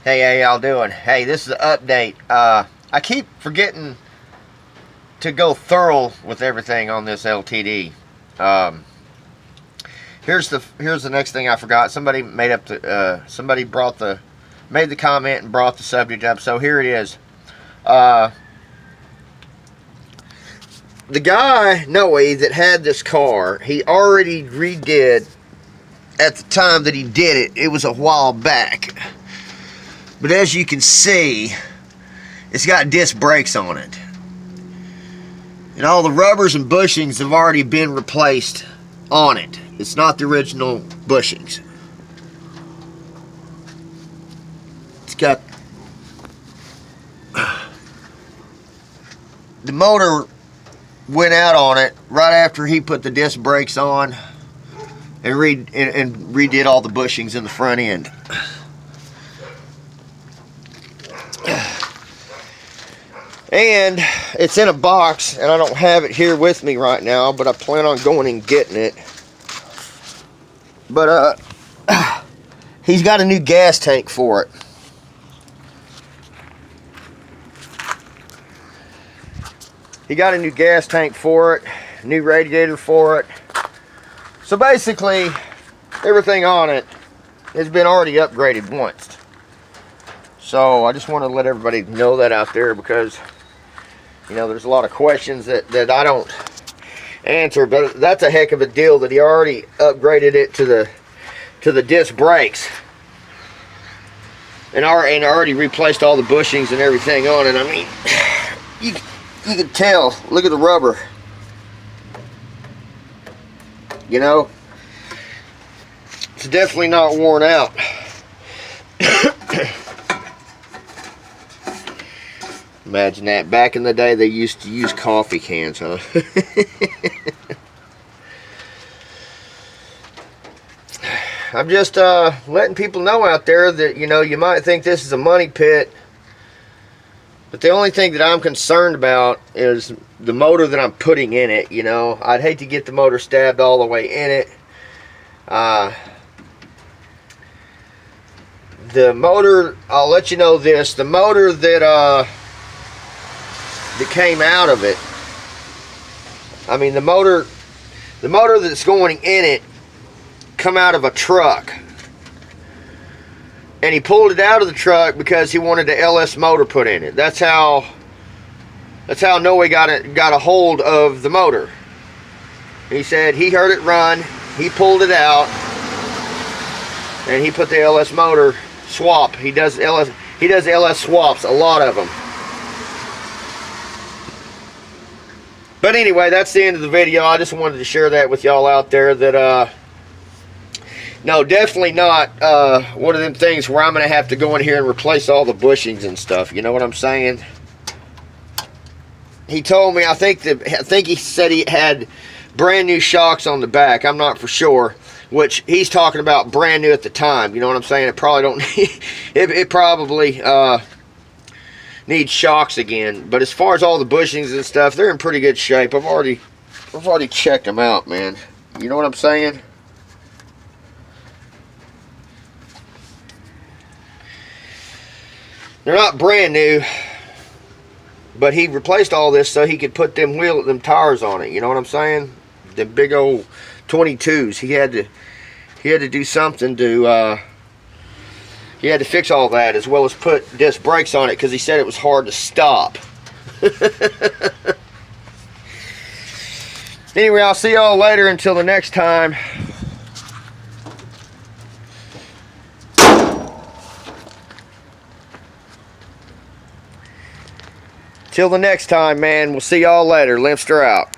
Hey, how y'all doing? Hey, this is an update. I keep forgetting to go thorough with everything on this LTD. Here's the next thing I forgot. Somebody made the comment and brought the subject up. So here it is. The guy Noe that had this car, he already redid at the time that he did it. It was a while back. But as you can see, it's got disc brakes on it. And all the rubbers and bushings have already been replaced on it. It's not the original bushings. It's got... The motor went out on it right after he put the disc brakes on and redid all the bushings in the front end. And it's in a box, and I don't have it here with me right now, but I plan on going and getting it. But he's got a new gas tank for it. He got a new gas tank for it, new radiator for it. So basically, everything on it has been already upgraded once. So I just want to let everybody know that out there, because you know, there's a lot of questions that I don't answer, but that's a heck of a deal that he already upgraded it to the disc brakes, and already replaced all the bushings and everything on it. I mean, you can tell. Look at the rubber. You know, it's definitely not worn out. Imagine that. Back in the day, they used to use coffee cans, huh? I'm just letting people know out there that, you know, you might think this is a money pit, but the only thing that I'm concerned about is the motor that I'm putting in it. You know, I'd hate to get the motor stabbed all the way in it. The motor, I'll let you know this, the motor that came out of it, I mean the motor that's going in it come out of a truck, and he pulled it out of the truck because he wanted the LS motor put in it. That's how Noe got a hold of the motor. He said he heard it run, he pulled it out, and he put the LS motor swap. He does LS swaps, a lot of them. But anyway, that's the end of the video. I just wanted to share that with y'all out there that, no, definitely not one of them things where I'm going to have to go in here and replace all the bushings and stuff. You know what I'm saying? He told me, I think he said he had brand new shocks on the back. I'm not for sure, which he's talking about brand new at the time. You know what I'm saying? It probably don't it probably needs shocks again. But as far as all the bushings and stuff, they're in pretty good shape. I've already checked them out, man. You know what I'm saying? They're not brand new, but he replaced all this so he could put them tires on it. You know what I'm saying? The big old 22s. He had to do something to he had to fix all that, as well as put disc brakes on it, because he said it was hard to stop. Anyway, I'll see y'all later. Until the next time. Till the next time, man. We'll see y'all later. Limpster out.